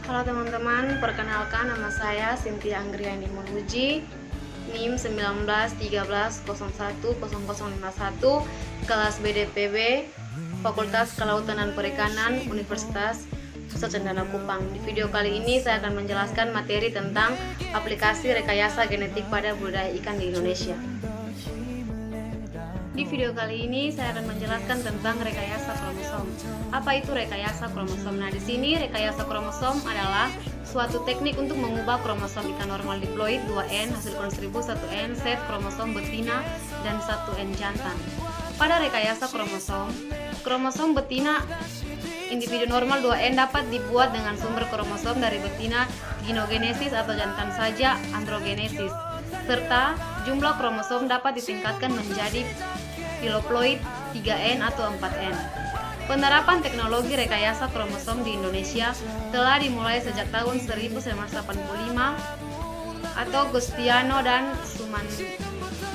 Halo teman-teman, perkenalkan nama saya Cynthia Anggriani Munuji, NIM 1913010051, kelas BDPB, Fakultas Kelautan dan Perikanan, Universitas Pusat Cendana Kupang. Di video kali ini saya akan menjelaskan materi tentang aplikasi rekayasa genetik pada budidaya ikan di Indonesia. Di video kali ini saya akan menjelaskan tentang rekayasa kromosom. Apa itu rekayasa kromosom? Nah, di sini rekayasa kromosom adalah suatu teknik untuk mengubah kromosom ikan normal diploid 2N hasil konstribu 1N set kromosom betina dan 1N jantan. Pada rekayasa kromosom betina individu normal 2N dapat dibuat dengan sumber kromosom dari betina ginogenesis atau jantan saja androgenesis, serta jumlah kromosom dapat ditingkatkan menjadi piloploid 3N atau 4N. Penerapan teknologi rekayasa kromosom di Indonesia telah dimulai sejak tahun 1985 atau Gustiano dan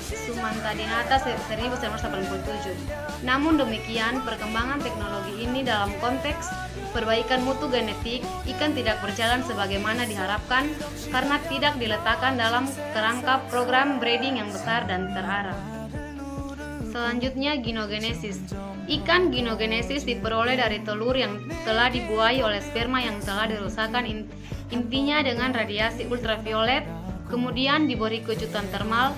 Sumantadinata 1987. Namun demikian, perkembangan teknologi ini dalam konteks perbaikan mutu genetik ikan tidak berjalan sebagaimana diharapkan karena tidak diletakkan dalam kerangka program breeding yang besar dan terarah. Selanjutnya, ginogenesis. Ikan ginogenesis diperoleh dari telur yang telah dibuai oleh sperma yang telah dirusakkan intinya dengan radiasi ultraviolet, kemudian diberi kejutan termal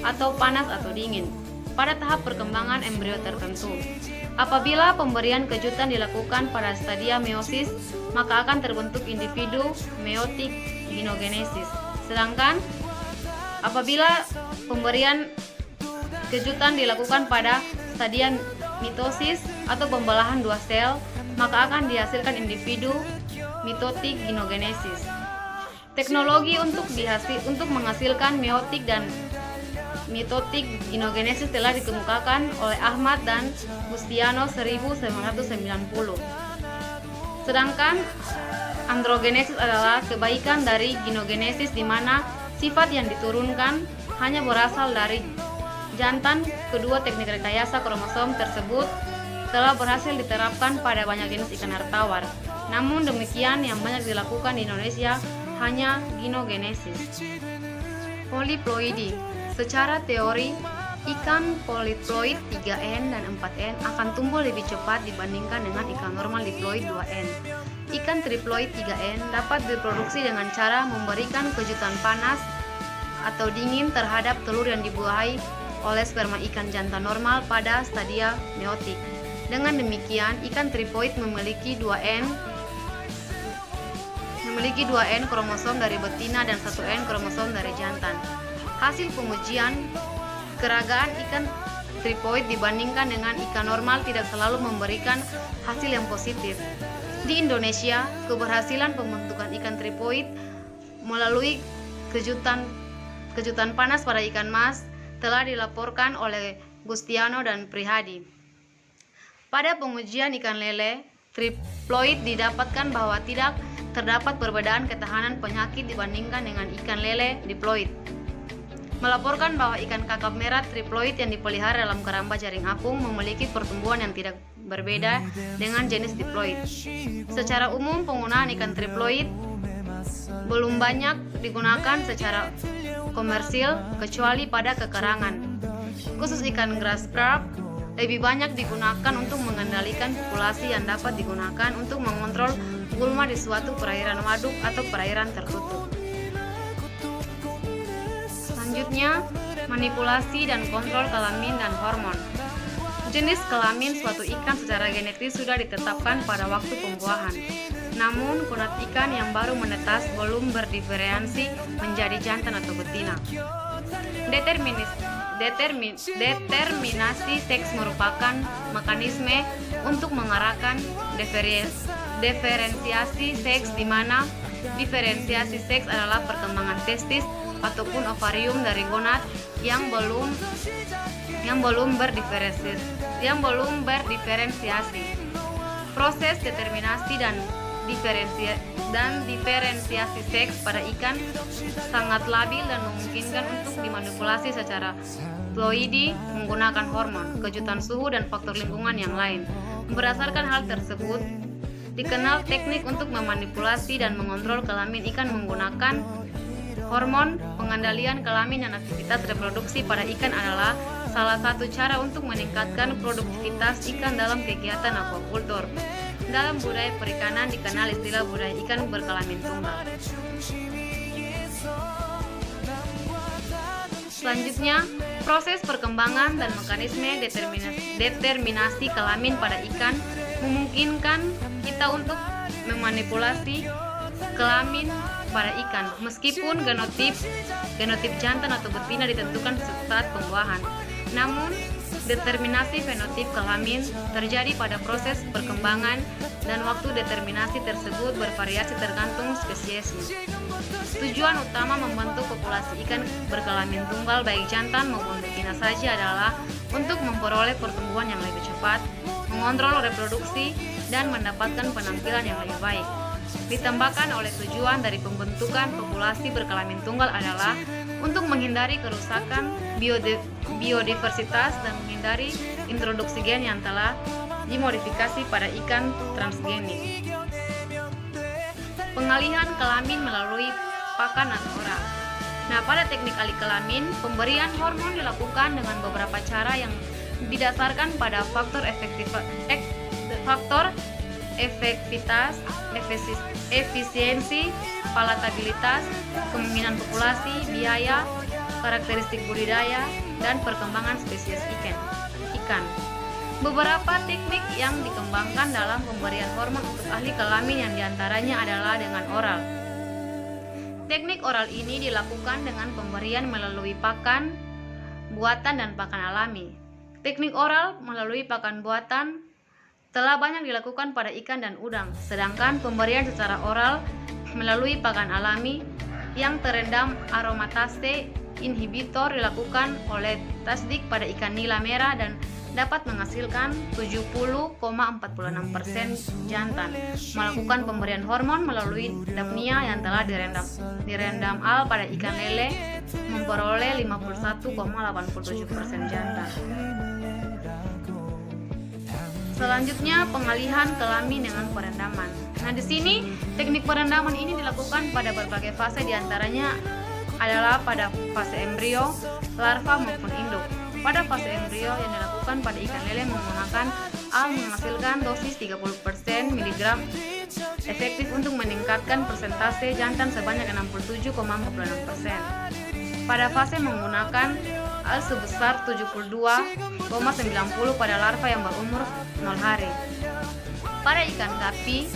atau panas atau dingin pada tahap perkembangan embrio tertentu. Apabila pemberian kejutan dilakukan pada stadia meiosis, maka akan terbentuk individu meiotik ginogenesis. Sedangkan apabila pemberian kejutan dilakukan pada stadia mitosis atau pembelahan dua sel, maka akan dihasilkan individu mitotik ginogenesis. Teknologi untuk menghasilkan meiotik dan mitotik ginogenesis telah dikemukakan oleh Ahmad dan Gustiano 1990. Sedangkan androgenesis adalah kebaikan dari ginogenesis di mana sifat yang diturunkan hanya berasal dari jantan. Kedua teknik rekayasa kromosom tersebut telah berhasil diterapkan pada banyak jenis ikan air tawar. Namun demikian, yang banyak dilakukan di Indonesia hanya ginogenesis. Poliploidi. Secara teori, ikan poliploid 3N dan 4N akan tumbuh lebih cepat dibandingkan dengan ikan normal diploid 2N. Ikan triploid 3N dapat diproduksi dengan cara memberikan kejutan panas atau dingin terhadap telur yang dibuahi oleh sperma ikan jantan normal pada stadia meiotik. Dengan demikian, ikan triploid memiliki 2N kromosom dari betina dan 1N kromosom dari jantan. Hasil pengujian keragaan ikan triploid dibandingkan dengan ikan normal tidak selalu memberikan hasil yang positif. Di Indonesia, keberhasilan pembentukan ikan triploid melalui kejutan panas pada ikan mas telah dilaporkan oleh Gustiano dan Prihadi. Pada pengujian ikan lele triploid didapatkan bahwa tidak terdapat perbedaan ketahanan penyakit dibandingkan dengan ikan lele diploid. Melaporkan bahwa ikan kakap merah triploid yang dipelihara dalam keramba jaring apung memiliki pertumbuhan yang tidak berbeda dengan jenis diploid. Secara umum, penggunaan ikan triploid belum banyak digunakan secara komersil kecuali pada kekarangan. Khusus ikan grass carp lebih banyak digunakan untuk mengendalikan populasi yang dapat digunakan untuk mengontrol gulma di suatu perairan waduk atau perairan tertutup. Selanjutnya, manipulasi dan kontrol kelamin dan hormon. Jenis kelamin suatu ikan secara genetis sudah ditetapkan pada waktu pembuahan. Namun, kunat ikan yang baru menetas belum berdiferensiasi menjadi jantan atau betina. Determinasi seks merupakan mekanisme untuk mengarahkan diferensiasi seks, di mana diferensiasi seks adalah perkembangan testis ataupun ovarium dari gonad yang belum berdiferensiasi. Proses determinasi dan diferensiasi seks pada ikan sangat labil dan memungkinkan untuk dimanipulasi secara ploidi menggunakan hormon, kejutan suhu, dan faktor lingkungan yang lain. Berdasarkan hal tersebut, dikenal teknik untuk memanipulasi dan mengontrol kelamin ikan menggunakan hormon. Pengendalian kelamin dan aktivitas reproduksi pada ikan adalah salah satu cara untuk meningkatkan produktivitas ikan dalam kegiatan aquaculture. Dalam budaya perikanan dikenal istilah budaya ikan berkelamin tunggal. Selanjutnya, proses perkembangan dan mekanisme determinasi kelamin pada ikan memungkinkan kita untuk memanipulasi kelamin pada ikan meskipun genotip jantan atau betina ditentukan saat pembuahan. Namun, determinasi fenotip kelamin terjadi pada proses perkembangan dan waktu determinasi tersebut bervariasi tergantung spesiesnya. Tujuan utama membentuk populasi ikan berkelamin tunggal baik jantan maupun betina saja adalah untuk memperoleh pertumbuhan yang lebih cepat, mengontrol reproduksi, dan mendapatkan penampilan yang lebih baik. Ditambahkan oleh tujuan dari pembentukan populasi berkelamin tunggal adalah untuk menghindari kerusakan biodiversitas dan menghindari introduksi gen yang telah dimodifikasi pada ikan transgenik. Pengalihan kelamin melalui pakan atau oral. Nah, pada teknik alih kelamin, pemberian hormon dilakukan dengan beberapa cara yang didasarkan pada faktor efektivitas, efisiensi, palatabilitas, kemungkinan populasi, biaya, karakteristik budidaya, dan perkembangan spesies ikan. Beberapa teknik yang dikembangkan dalam pemberian hormon untuk ahli kelamin yang diantaranya adalah dengan oral. Teknik oral ini dilakukan dengan pemberian melalui pakan buatan dan pakan alami. Teknik oral melalui pakan buatan telah banyak dilakukan pada ikan dan udang, sedangkan pemberian secara oral melalui pakan alami yang terendam aromatase inhibitor dilakukan oleh tasdik pada ikan nila merah dan dapat menghasilkan 70,46% jantan. Melakukan pemberian hormon melalui dapnia yang telah direndam al pada ikan lele memperoleh 51,87% jantan. Selanjutnya, pengalihan kelamin dengan perendaman. Nah, di sini teknik perendaman ini dilakukan pada berbagai fase, diantaranya adalah pada fase embrio, larva maupun induk. Pada fase embrio yang dilakukan pada ikan lele menggunakan al menghasilkan dosis 30% mg efektif untuk meningkatkan persentase jantan sebanyak 67,46%. Pada fase menggunakan al sebesar 72,90 pada larva yang berumur 0 hari. Pada ikan gapi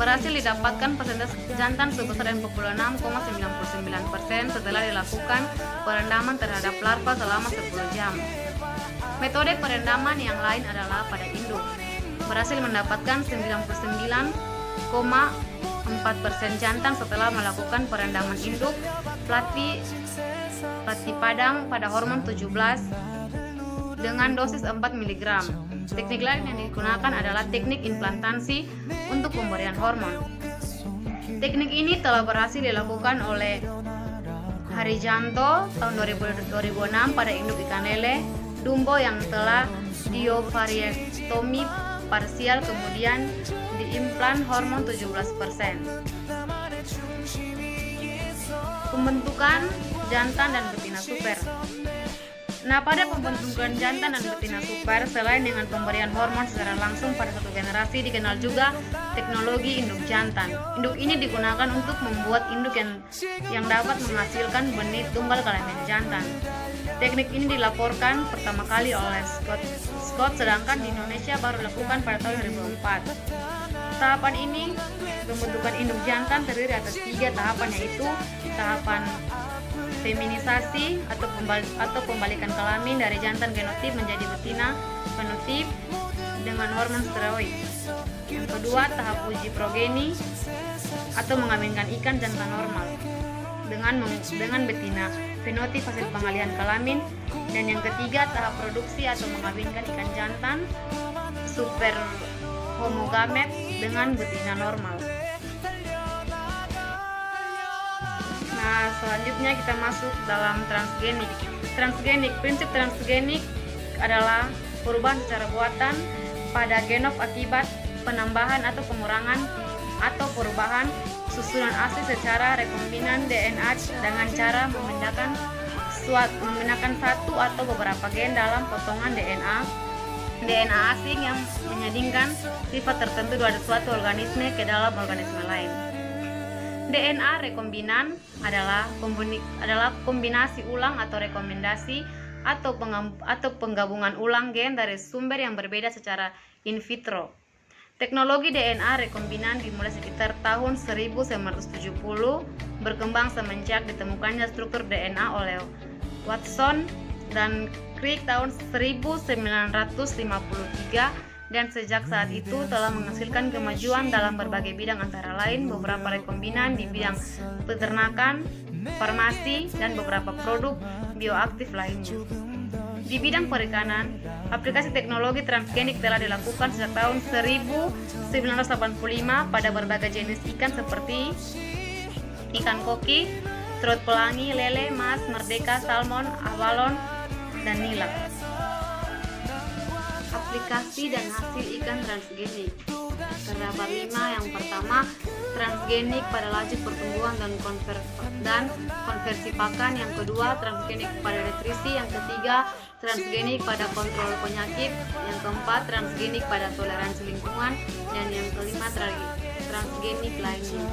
berhasil didapatkan persentase jantan sebesar 46,99% setelah dilakukan perendaman terhadap larva selama 10 jam. Metode perendaman yang lain adalah pada induk. Berhasil mendapatkan 99,4% jantan setelah melakukan perendaman induk plati padang pada hormon 17 dengan dosis 4 mg. Teknik lain yang digunakan adalah teknik implantasi untuk pemberian hormon. Teknik ini telah berhasil dilakukan oleh Harijanto tahun 2006 pada induk ikan lele Dumbo yang telah diovariektomi parsial kemudian diimplan hormon 17%. Pembentukan jantan dan betina super. Nah, pada pembentukan jantan dan betina super, selain dengan pemberian hormon secara langsung pada satu generasi, dikenal juga teknologi induk jantan. Induk ini digunakan untuk membuat induk yang dapat menghasilkan benih tunggal kelamin jantan. Teknik ini dilaporkan pertama kali oleh Scott, sedangkan di Indonesia baru dilakukan pada tahun 2004. Tahapan ini, pembentukan induk jantan terdiri atas 3 tahapan, yaitu tahapan feminisasi atau pembalikan kelamin dari jantan genotip menjadi betina fenotip dengan hormon steroid. Yang kedua, tahap uji progeni atau mengawinkan ikan jantan normal dengan betina fenotip hasil pengalihan kelamin. Dan yang ketiga, tahap produksi atau mengawinkan ikan jantan super homogamet dengan betina normal. Nah, selanjutnya kita masuk dalam transgenik. Prinsip transgenik adalah perubahan secara buatan pada genom akibat penambahan atau pengurangan atau perubahan susunan asli secara rekombinan DNA dengan cara memindahkan satu atau beberapa gen dalam potongan DNA asing yang menyandingkan sifat tertentu dari suatu organisme ke dalam organisme lain. DNA rekombinan adalah kombinasi ulang atau rekomendasi atau penggabungan ulang gen dari sumber yang berbeda secara in vitro. Teknologi DNA rekombinan dimulai sekitar tahun 1970, berkembang semenjak ditemukannya struktur DNA oleh Watson dan Crick tahun 1953, dan sejak saat itu telah menghasilkan kemajuan dalam berbagai bidang, antara lain beberapa rekombinan di bidang peternakan, farmasi, dan beberapa produk bioaktif lainnya. Di bidang perikanan, aplikasi teknologi transgenik telah dilakukan sejak tahun 1985 pada berbagai jenis ikan seperti ikan koki, terut pelangi, lele, mas, merdeka, salmon, abalon, dan nila. Aplikasi dan hasil ikan transgenik. Terdapat 5. Yang pertama, transgenik pada laju pertumbuhan dan konversi pakan. Yang kedua, transgenik pada nutrisi. Yang ketiga, transgenik pada kontrol penyakit. Yang keempat, transgenik pada toleransi lingkungan. Dan yang kelima, transgenik lainnya.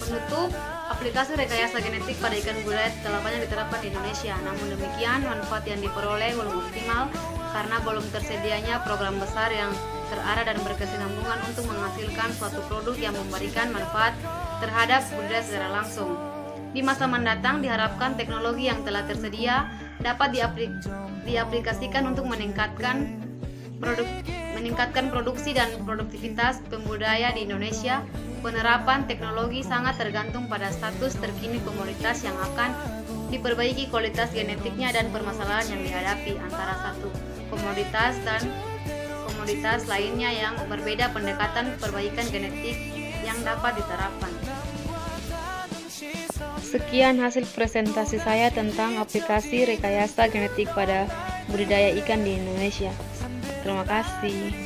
Penutup, aplikasi rekayasa genetik pada ikan budidaya telah banyak diterapkan di Indonesia. Namun demikian, manfaat yang diperoleh belum optimal karena belum tersedianya program besar yang terarah dan berkesinambungan untuk menghasilkan suatu produk yang memberikan manfaat terhadap budidaya secara langsung. Di masa mendatang diharapkan teknologi yang telah tersedia dapat diaplikasikan untuk meningkatkan produksi dan produktivitas pembudidaya di Indonesia. Penerapan teknologi sangat tergantung pada status terkini komoditas yang akan diperbaiki kualitas genetiknya dan permasalahan yang dihadapi antara satu komoditas dan komoditas lainnya yang berbeda pendekatan perbaikan genetik yang dapat diterapkan. Sekian hasil presentasi saya tentang aplikasi rekayasa genetik pada budidaya ikan di Indonesia. Terima kasih.